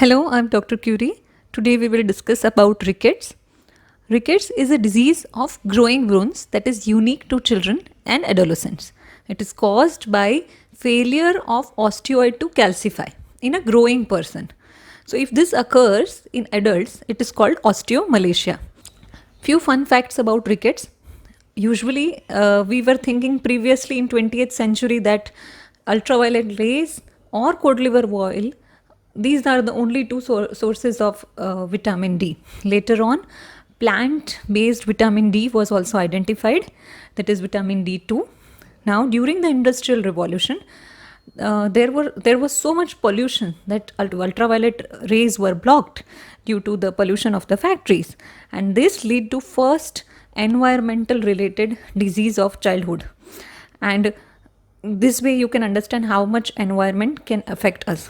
Hello, I'm Dr. Curie. Today we will discuss about rickets. Rickets is a disease of growing bones that is unique to children and adolescents. It is caused by failure of osteoid to calcify in a growing person. So if this occurs in adults, it is called osteomalacia. Few fun facts about rickets. Usually, we were thinking previously in 20th century that ultraviolet rays or cod liver oil, these are the only two sources of vitamin D. Later on, plant-based vitamin D was also identified, that is vitamin D2. Now, during the Industrial Revolution, there was so much pollution that ultraviolet rays were blocked due to the pollution of the factories, and this lead to first environmental related disease of childhood. And this way you can understand how much environment can affect us.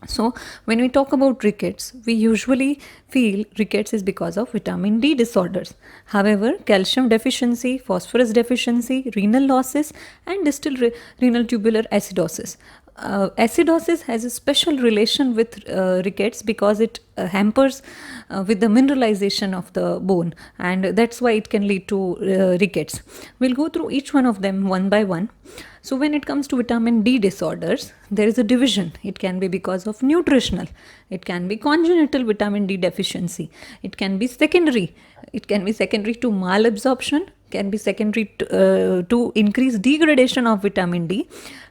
So when we talk about rickets, we usually feel rickets is because of vitamin D disorders. However, calcium deficiency, phosphorus deficiency, renal losses, and distal renal tubular acidosis. Acidosis has a special relation with rickets because it hampers with the mineralization of the bone, and that's why it can lead to rickets. We'll go through each one of them one by one. So when it comes to vitamin D disorders, there is a division. It can be because of nutritional, it can be congenital vitamin D deficiency, it can be secondary, to malabsorption, can be secondary to increased degradation of vitamin D,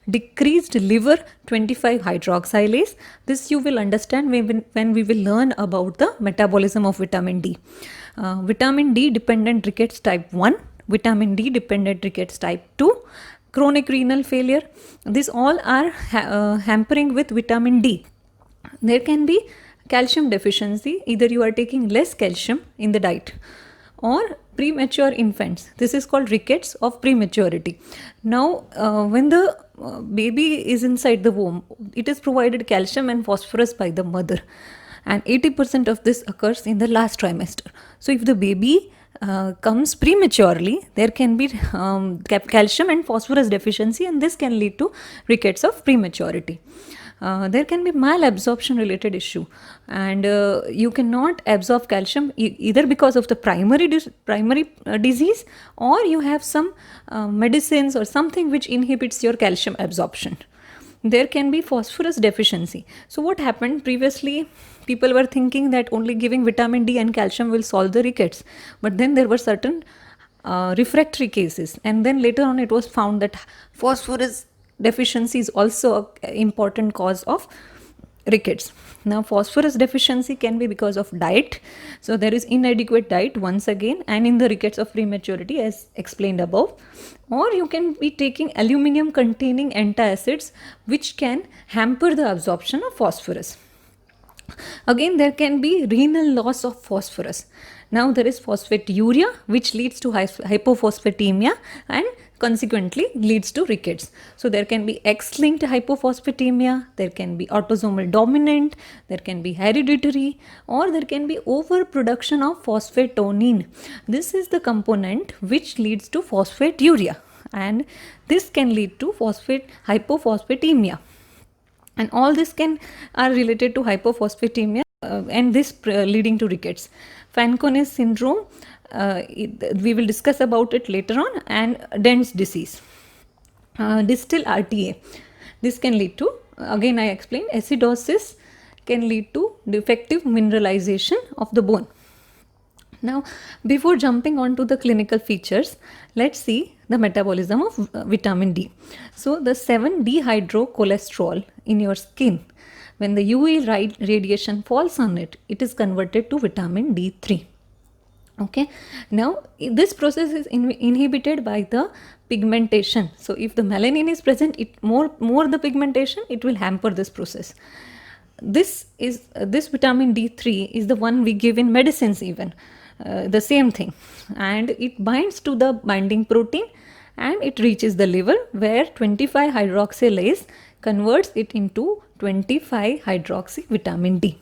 decreased liver 25 hydroxylase. This you will understand when we will learn about the metabolism of vitamin D. Vitamin D dependent rickets type 1, vitamin D dependent rickets type 2, chronic renal failure. These all are hampering with vitamin D. There can be calcium deficiency, either you are taking less calcium in the diet, or premature infants. This is called rickets of prematurity. Now, when the baby is inside the womb, it is provided calcium and phosphorus by the mother, and 80% of this occurs in the last trimester. So if the baby comes prematurely, there can be calcium and phosphorus deficiency, and this can lead to rickets of prematurity. There can be malabsorption related issue, and you cannot absorb calcium either because of the primary disease, or you have some medicines or something which inhibits your calcium absorption. There can be phosphorus deficiency. So what happened previously, people were thinking that only giving vitamin D and calcium will solve the rickets, but then there were certain refractory cases, and then later on it was found that phosphorus deficiency is also an important cause of rickets. Now, phosphorus deficiency can be because of diet. So there is inadequate diet once again, and in the rickets of prematurity as explained above, or you can be taking aluminum containing antacids which can hamper the absorption of phosphorus. Again, there can be renal loss of phosphorus. Now there is phosphaturia which leads to hypophosphatemia and consequently leads to rickets. So there can be X-linked hypophosphatemia, there can be autosomal dominant, there can be hereditary, or there can be overproduction of phosphatonin. This is the component which leads to phosphaturia, and this can lead to hypophosphatemia. And all this are related to hypophosphatemia, and this leading to rickets. Fanconi syndrome, we will discuss about it later on, and Dent's disease. Distal RTA, this can lead to, again I explained, acidosis can lead to defective mineralization of the bone. Now, before jumping on to the clinical features, let's see the metabolism of vitamin D. So, the 7-dehydrocholesterol in your skin, when the UV radiation falls on it, it is converted to vitamin D3. Okay. Now, this process is inhibited by the pigmentation. So, if the melanin is present, more the pigmentation, it will hamper this process. This vitamin D3 is the one we give in medicines even. The same thing, and it binds to the binding protein and it reaches the liver, where 25 hydroxylase converts it into 25 hydroxy vitamin D.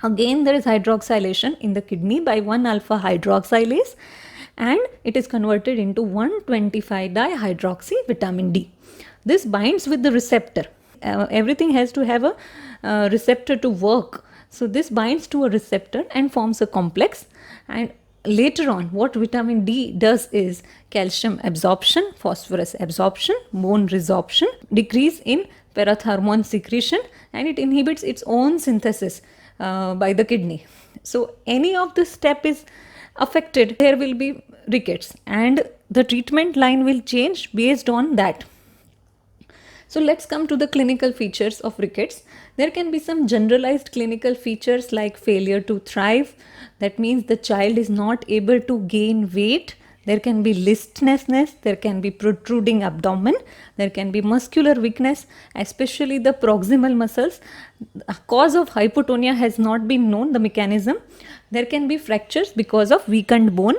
Again, there is hydroxylation in the kidney by 1-alpha hydroxylase, and it is converted into 125 dihydroxy vitamin D. This binds with the receptor everything has to have a receptor to work. So this binds to a receptor and forms a complex. And later on, what vitamin D does is calcium absorption, phosphorus absorption, bone resorption, decrease in parathormone secretion, and it inhibits its own synthesis by the kidney. So any of this step is affected, there will be rickets, and the treatment line will change based on that. So let's come to the clinical features of rickets. There can be some generalized clinical features like failure to thrive. That means the child is not able to gain weight. There can be listlessness, there can be protruding abdomen, there can be muscular weakness, especially the proximal muscles. Cause of hypotonia has not been known, the mechanism. There can be fractures because of weakened bone.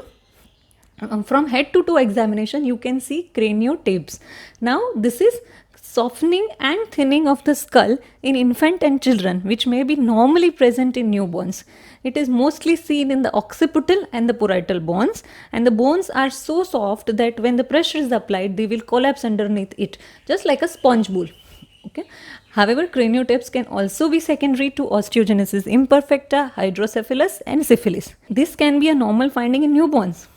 From head to toe examination, you can see craniotapes. Now, this is softening and thinning of the skull in infant and children, which may be normally present in newborns. It is mostly seen in the occipital and the parietal bones, and the bones are so soft that when the pressure is applied, they will collapse underneath it, just like a sponge bowl. Okay. However, craniotapes can also be secondary to osteogenesis imperfecta, hydrocephalus, and syphilis. This can be a normal finding in newborns,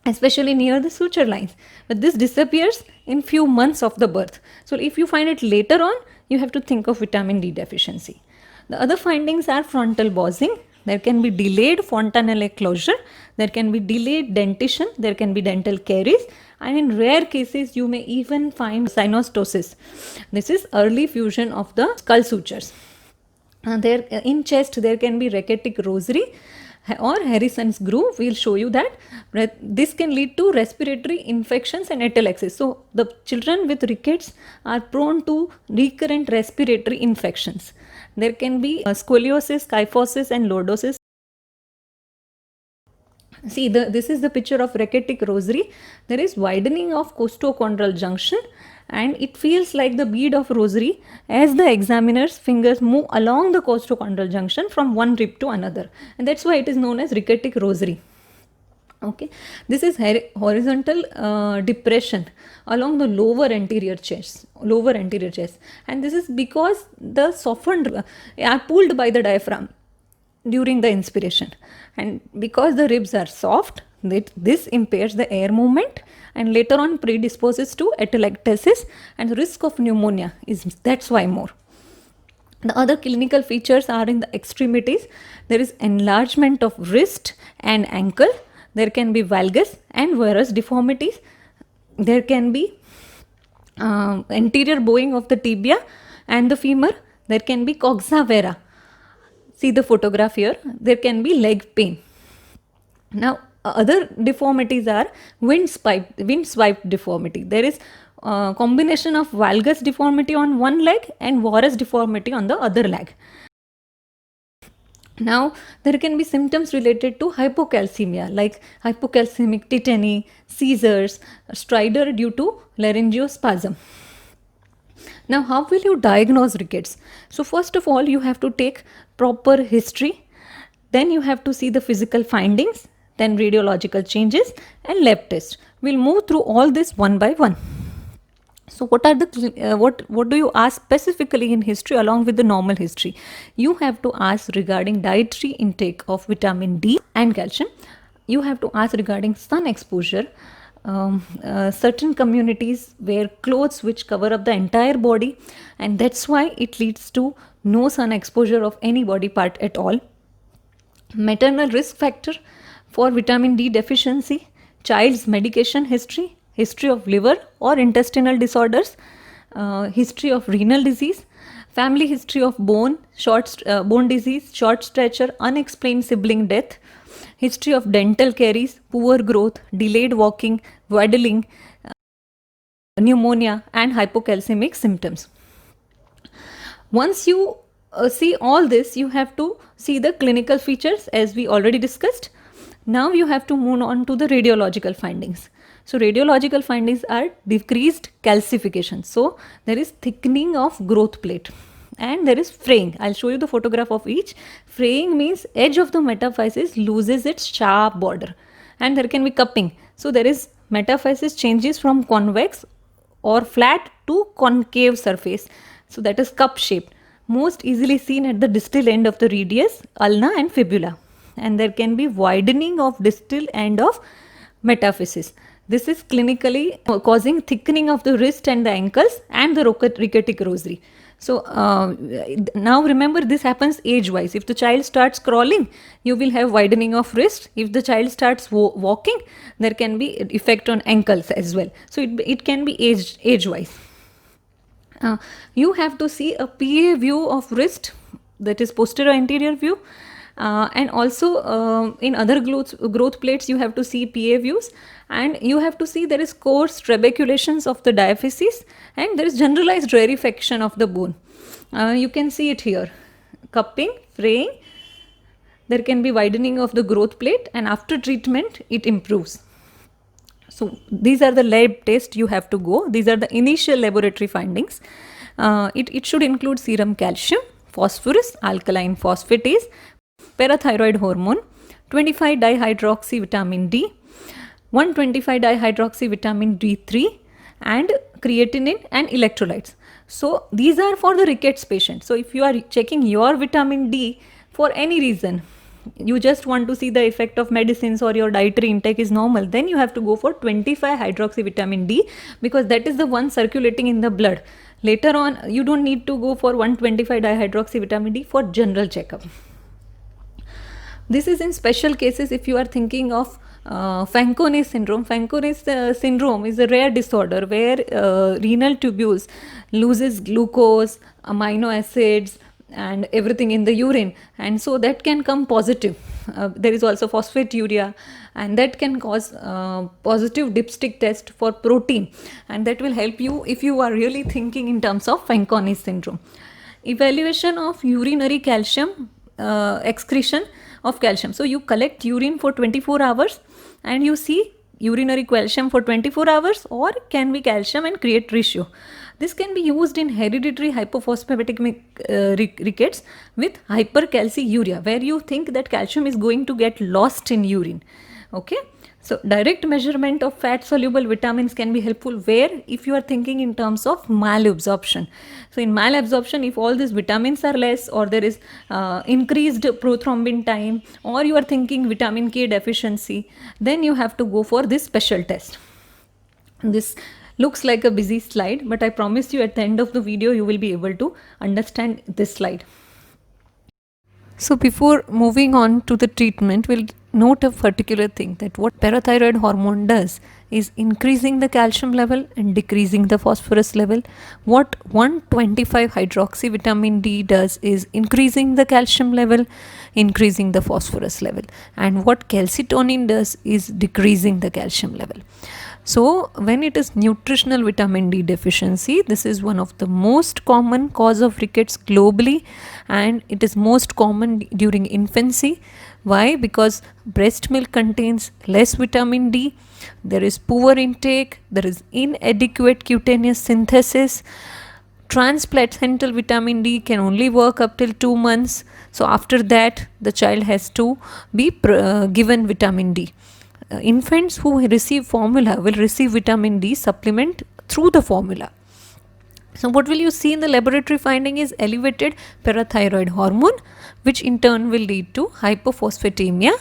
especially near the suture lines, but this disappears in few months of the birth. So if you find it later on, you have to think of vitamin D deficiency. The other findings are frontal bossing. There can be delayed fontanelle closure, there can be delayed dentition, there can be dental caries, and in rare cases you may even find synostosis. This is early fusion of the skull sutures. There in chest there can be rachitic rosary or Harrison's groove. We'll show you that. This can lead to respiratory infections and atelectasis. So the children with rickets are prone to recurrent respiratory infections. There can be scoliosis, kyphosis, and lordosis. See, this is the picture of rachitic rosary. There is widening of costochondral junction, and it feels like the bead of rosary as the examiner's fingers move along the costochondral junction from one rib to another, and that's why it is known as rachitic rosary. Okay, this is horizontal depression along the lower anterior chest, and this is because the softened are pulled by the diaphragm during the inspiration, and because the ribs are soft, this impairs the air movement and later on predisposes to atelectasis, and the risk of pneumonia is that's why more. The other clinical features are in the extremities. There is enlargement of wrist and ankle. There can be valgus and varus deformities. There can be anterior bowing of the tibia and the femur. There can be coxa vara. See the photograph here. There can be leg pain. Now, other deformities are wind swipe deformity. There is combination of valgus deformity on one leg and varus deformity on the other leg. Now, there can be symptoms related to hypocalcemia like hypocalcemic tetany, seizures, stridor due to laryngospasm. Now, how will you diagnose rickets? So, first of all, you have to take proper history. Then you have to see the physical findings, then radiological changes and lab tests. We'll move through all this one by one. So what are the what do you ask specifically in history along with the normal history? You have to ask regarding dietary intake of vitamin D and calcium. You have to ask regarding sun exposure. Certain communities wear clothes which cover up the entire body, and that's why it leads to no sun exposure of any body part at all. Maternal risk factor for vitamin D deficiency, child's medication history, history of liver or intestinal disorders, history of renal disease, family history of bone disease, short stature, unexplained sibling death, history of dental caries, poor growth, delayed walking, waddling, pneumonia and hypocalcemic symptoms. Once you see all this, you have to see the clinical features as we already discussed. Now you have to move on to the radiological findings. So radiological findings are decreased calcification. So there is thickening of growth plate and there is fraying. I'll show you the photograph of each. Fraying means edge of the metaphysis loses its sharp border, and there can be cupping. So there is metaphysis changes from convex or flat to concave surface, So that is cup shaped, most easily seen at the distal end of the radius, ulna and fibula. And there can be widening of distal end of metaphysis. This is clinically causing thickening of the wrist and the ankles and the rheumatic rosary. So now remember, this happens age wise. If the child starts crawling, you will have widening of wrist. If the child starts walking, there can be effect on ankles as well. So it can be age wise. You have to see a PA view of wrist, that is posterior anterior view. And also in other growth plates you have to see PA views, and you have to see there is coarse trabeculations of the diaphysis, and there is generalized rarefaction of the bone. You can see it here, cupping, fraying, there can be widening of the growth plate, and after treatment it improves. So these are the lab tests you have to go. These are the initial laboratory findings. It should include serum calcium, phosphorus, alkaline phosphatase, parathyroid hormone, 25 dihydroxy vitamin D, 125 dihydroxy vitamin D3, and creatinine and electrolytes. So these are for the rickets patient. So if you are checking your vitamin D for any reason, you just want to see the effect of medicines or your dietary intake is normal, then you have to go for 25 hydroxy vitamin D, because that is the one circulating in the blood. Later on, you don't need to go for 125 dihydroxy vitamin D for general checkup. This is in special cases if you are thinking of Fanconi syndrome. Fanconi syndrome is a rare disorder where renal tubules loses glucose, amino acids, and everything in the urine, and so that can come positive. There is also phosphaturia, and that can cause positive dipstick test for protein, and that will help you if you are really thinking in terms of Fanconi syndrome. Evaluation of urinary calcium excretion of calcium. So you collect urine for 24 hours and you see urinary calcium for 24 hours, or can be calcium and create ratio. This can be used in hereditary hypophosphatemia rickets with hypercalciuria, where you think that calcium is going to get lost in urine. Okay. So direct measurement of fat soluble vitamins can be helpful where if you are thinking in terms of malabsorption. So in malabsorption, if all these vitamins are less, or there is increased prothrombin time, or you are thinking vitamin K deficiency, then you have to go for this special test. This looks like a busy slide, but I promise you at the end of the video you will be able to understand this slide. So before moving on to the treatment, we'll note a particular thing, that what parathyroid hormone does is increasing the calcium level and decreasing the phosphorus level. What 125 hydroxy vitamin D does is increasing the calcium level, increasing the phosphorus level, and what calcitonin does is decreasing the calcium level. So when it is nutritional vitamin D deficiency, this is one of the most common cause of rickets globally, and it is most common during infancy. Why? Because breast milk contains less vitamin D, there is poor intake, there is inadequate cutaneous synthesis. Transplacental vitamin D can only work up till 2 months. So after that, the child has to be given vitamin D. Infants who receive formula will receive vitamin D supplement through the formula. So what will you see in the laboratory finding is elevated parathyroid hormone, which in turn will lead to hypophosphatemia,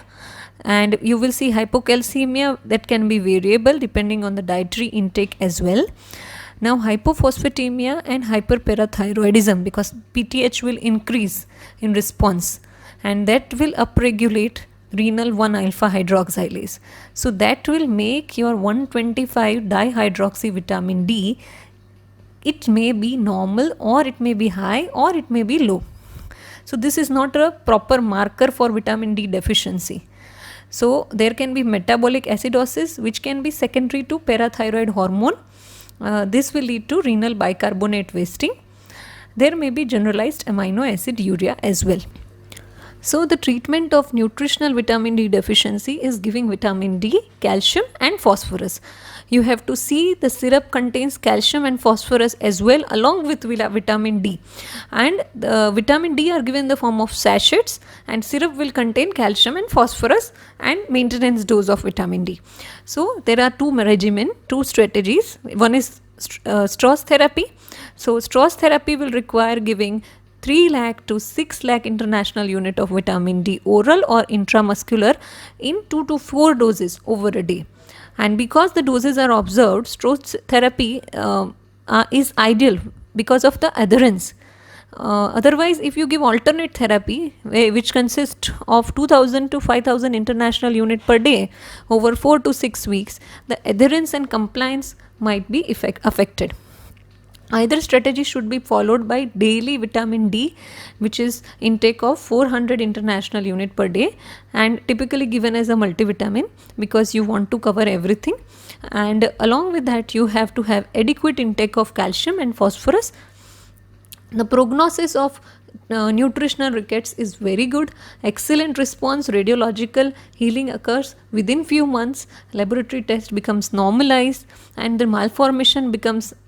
and you will see hypocalcemia that can be variable depending on the dietary intake as well. Now hypophosphatemia and hyperparathyroidism, because PTH will increase in response, and that will upregulate renal 1-alpha hydroxylase. So that will make your 125 dihydroxy vitamin D, it may be normal, or it may be high, or it may be low. So this is not a proper marker for vitamin D deficiency. So there can be metabolic acidosis, which can be secondary to parathyroid hormone. This will lead to renal bicarbonate wasting. There may be generalized amino acid urea as well. So the treatment of nutritional vitamin D deficiency is giving vitamin D, calcium and phosphorus. You have to see the syrup contains calcium and phosphorus as well, along with vitamin D. And the vitamin D are given in the form of sachets, and syrup will contain calcium and phosphorus and maintenance dose of vitamin D. So there are two strategies. One is Strauss therapy, So Strauss therapy will require giving 3 lakh to 6 lakh international unit of vitamin D oral or intramuscular in 2 to 4 doses over a day. And because the doses are observed, Strauss therapy is ideal because of the adherence. Otherwise, if you give alternate therapy, which consists of 2000 to 5000 international unit per day over 4 to 6 weeks, the adherence and compliance might be affected. Either strategy should be followed by daily vitamin D, which is intake of 400 international unit per day and typically given as a multivitamin because you want to cover everything. And along with that, you have to have adequate intake of calcium and phosphorus. The prognosis of nutritional rickets is very good. Excellent response, radiological healing occurs within few months, laboratory test becomes normalized and the malformation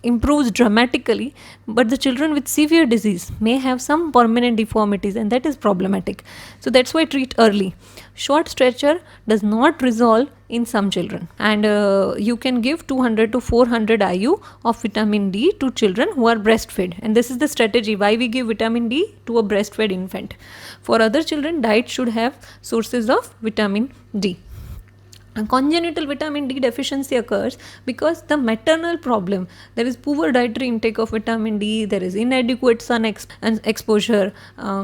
improves dramatically, but the children with severe disease may have some permanent deformities and that is problematic. So that's why treat early. Short stretcher does not resolve in some children, and you can give 200 to 400 IU of vitamin D to children who are breastfed, and this is the strategy why we give vitamin D to a breastfed infant. For other children, diet should have sources of vitamin D. And congenital vitamin D deficiency occurs because the maternal problem, there is poor dietary intake of vitamin D, there is inadequate sun exposure,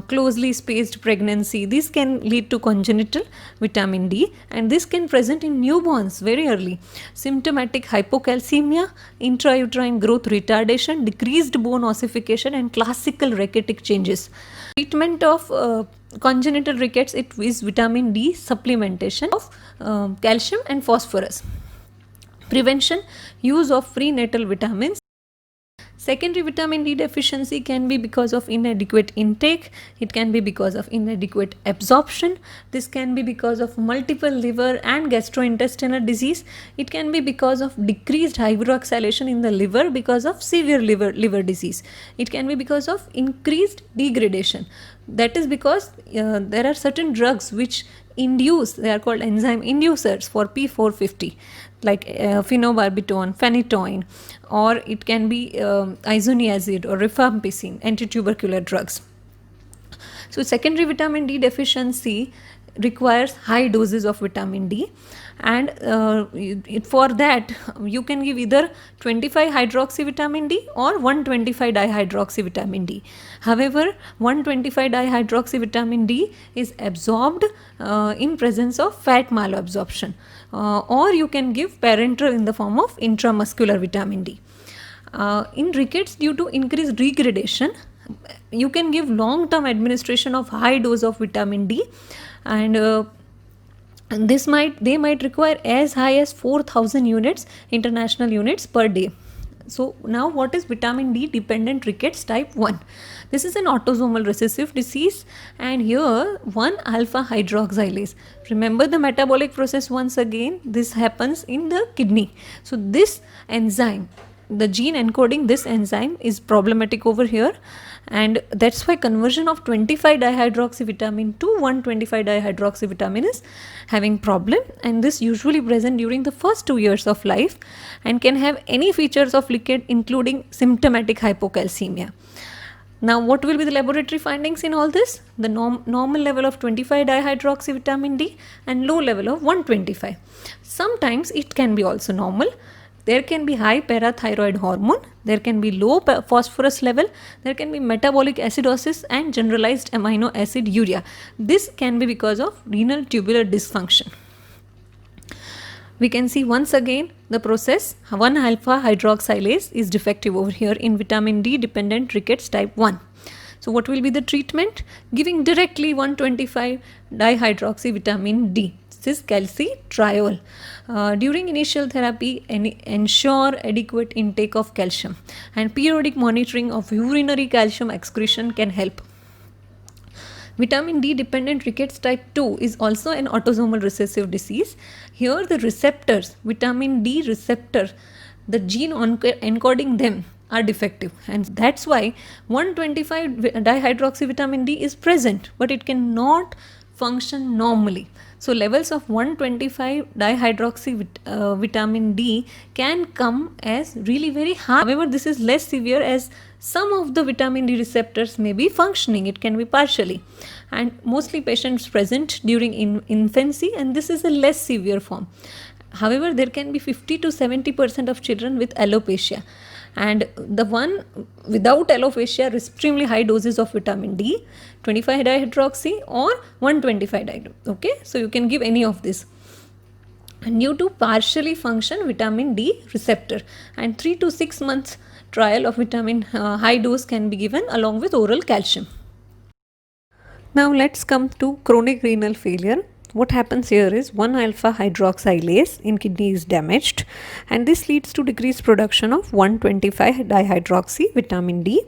closely spaced pregnancy. This can lead to congenital vitamin D, and this can present in newborns very early. Symptomatic hypocalcemia, intrauterine growth retardation, decreased bone ossification and classical rachitic changes. Treatment of congenital rickets, it is vitamin D supplementation of calcium and phosphorus. Prevention, use of prenatal vitamins. Secondary vitamin D deficiency can be because of inadequate intake, it can be because of inadequate absorption, this can be because of multiple liver and gastrointestinal disease, it can be because of decreased hydroxylation in the liver because of severe liver disease, it can be because of increased degradation. That is because there are certain drugs which induce, they are called enzyme inducers for P450, like phenobarbital, phenytoin, or it can be isoniazid or rifampicin, anti-tubercular drugs. So secondary vitamin D deficiency requires high doses of vitamin D, and for that you can give either 25 hydroxy vitamin D or 125 dihydroxy vitamin D. However, 125 dihydroxy vitamin D is absorbed in presence of fat malabsorption, or you can give parenteral in the form of intramuscular vitamin D. In rickets, due to increased degradation, you can give long-term administration of high dose of vitamin D, and they might require as high as 4000 units, international units per day. So now, what is vitamin D dependent rickets type 1? This is an autosomal recessive disease, and here 1-alpha hydroxylase. Remember the metabolic process once again, this happens in the kidney. So this enzyme, the gene encoding this enzyme is problematic over here, and that's why conversion of 25 dihydroxyvitamin to 125 dihydroxyvitamin is having problem, and this usually present during the first 2 years of life and can have any features of liquid including symptomatic hypocalcemia. Now, what will be the laboratory findings in all this? The normal level of 25 dihydroxyvitamin D and low level of 125. Sometimes it can be also normal. There can be high parathyroid hormone, there can be low phosphorus level, there can be metabolic acidosis and generalized amino acid urea. This can be because of renal tubular dysfunction. We can see once again the process, 1-alpha hydroxylase is defective over here in vitamin D dependent rickets type 1. So what will be the treatment? Giving directly 125 dihydroxyvitamin D. This is calcitriol. During initial therapy, ensure adequate intake of calcium, and periodic monitoring of urinary calcium excretion can help. Vitamin D dependent rickets type 2 is also an autosomal recessive disease. Here the receptors, vitamin D receptor, the gene encoding them are defective, and that's why 125 dihydroxyvitamin D is present, but it cannot function normally. So levels of 125 dihydroxyvitamin D can come as really very high. However, this is less severe as some of the vitamin D receptors may be functioning, it can be partially, and mostly patients present during infancy, and this is a less severe form. However, there can be 50 to 70% of children with alopecia, and the one without alopecia extremely high doses of vitamin D, 25 dihydroxy or 125 dihydroxy. Okay, so you can give any of this due to partially function vitamin D receptor, and 3 to 6 months trial of vitamin high dose can be given along with oral calcium. Now let's come to chronic renal failure. What happens here is 1-alpha hydroxylase in kidney is damaged, and this leads to decreased production of 125 dihydroxy vitamin D.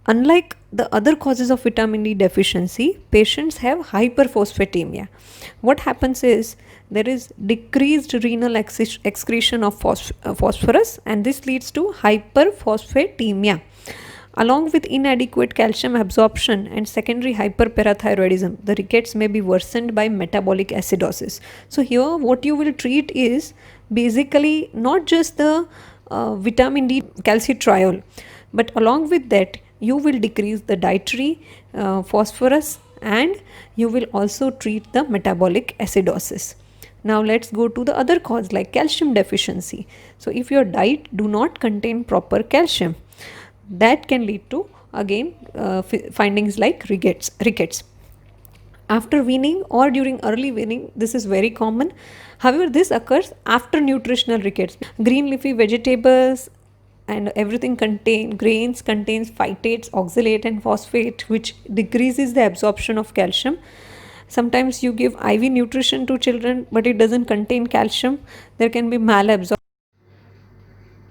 Unlike the other causes of vitamin D deficiency, patients have hyperphosphatemia. What happens is there is decreased renal excretion of phosphorus, and this leads to hyperphosphatemia. Along with inadequate calcium absorption and secondary hyperparathyroidism, the rickets may be worsened by metabolic acidosis. So here what you will treat is basically not just the vitamin D calcitriol, but along with that you will decrease the dietary phosphorus, and you will also treat the metabolic acidosis. Now let's go to the other cause like calcium deficiency. So if your diet do not contain proper calcium, that can lead to again findings like rickets. After weaning or during early weaning, this is very common. However, this occurs after nutritional rickets. Green leafy vegetables and everything grains contains phytates, oxalate and phosphate, which decreases the absorption of calcium. Sometimes you give IV nutrition to children, but it doesn't contain calcium. There can be malabsorption.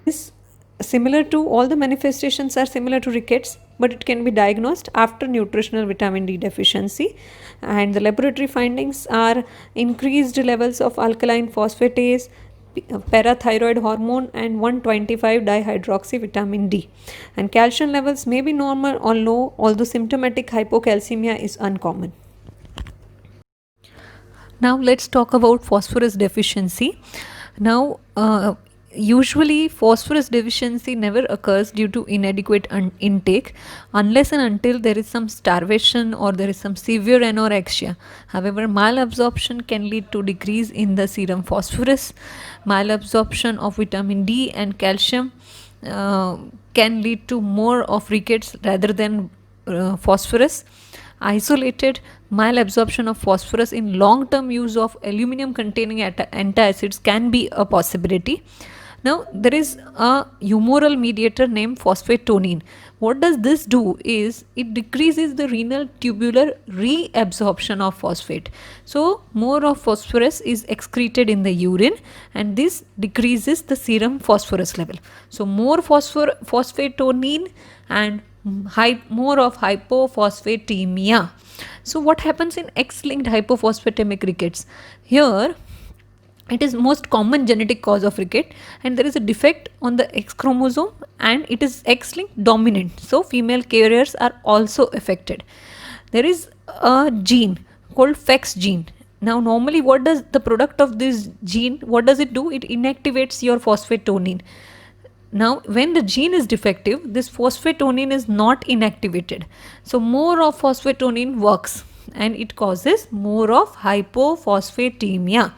This similar to all the manifestations are similar to rickets, but it can be diagnosed after nutritional vitamin D deficiency, and the laboratory findings are increased levels of alkaline phosphatase, parathyroid hormone and 125 dihydroxy vitamin D, and calcium levels may be normal or low, although symptomatic hypocalcemia is uncommon. Now let's talk about phosphorus deficiency. Now usually phosphorus deficiency never occurs due to inadequate intake unless and until there is some starvation or there is some severe anorexia. However, malabsorption can lead to decrease in the serum phosphorus. Malabsorption of vitamin D and calcium can lead to more of rickets rather than phosphorus. Isolated malabsorption of phosphorus in long-term use of aluminum containing antacids can be a possibility. Now there is a humoral mediator named phosphatonine. What does this do is it decreases the renal tubular reabsorption of phosphate. So more of phosphorus is excreted in the urine, and this decreases the serum phosphorus level. So more phosphatonine and more of hypophosphatemia. So what happens in X-linked hypophosphatemic rickets? Here it is most common genetic cause of ricket, and there is a defect on the X chromosome and it is X-linked dominant. So female carriers are also affected. There is a gene called FEX gene. Now normally what does the product of this gene, what does it do? It inactivates your phosphatonine. Now when the gene is defective, this phosphatonine is not inactivated. So more of phosphatonine works and it causes more of hypophosphatemia.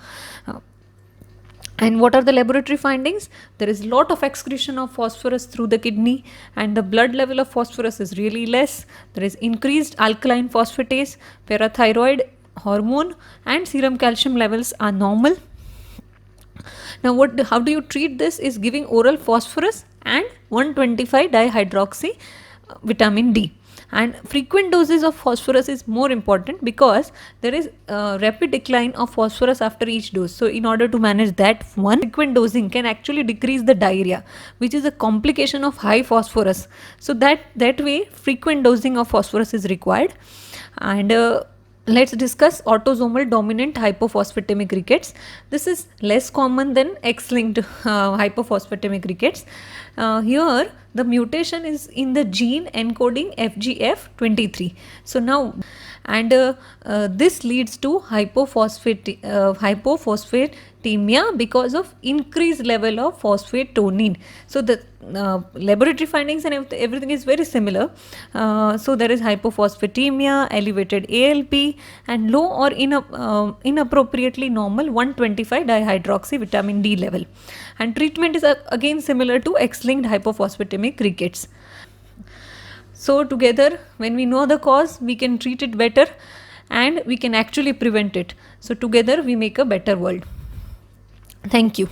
And what are the laboratory findings? There is lot of excretion of phosphorus through the kidney, and the blood level of phosphorus is really less. There is increased alkaline phosphatase, parathyroid hormone and serum calcium levels are normal. Now how do you treat this is giving oral phosphorus and 125 dihydroxy vitamin D. And frequent doses of phosphorus is more important because there is rapid decline of phosphorus after each dose. So in order to manage that, one frequent dosing can actually decrease the diarrhea, which is a complication of high phosphorus. So that way frequent dosing of phosphorus is required. And let's discuss autosomal dominant hypophosphatemic rickets. This is less common than X-linked hypophosphatemic rickets. Here the mutation is in the gene encoding FGF23. So now, and this leads to hypophosphatemia hypophosphatemia because of increased level of phosphatonine. So the laboratory findings and everything is very similar. So there is hypophosphatemia, elevated ALP, and low or inappropriately normal 125 dihydroxy vitamin D level. And treatment is again similar to X-linked hypophosphatemic rickets. So together, when we know the cause, we can treat it better and we can actually prevent it. So together we make a better world. Thank you.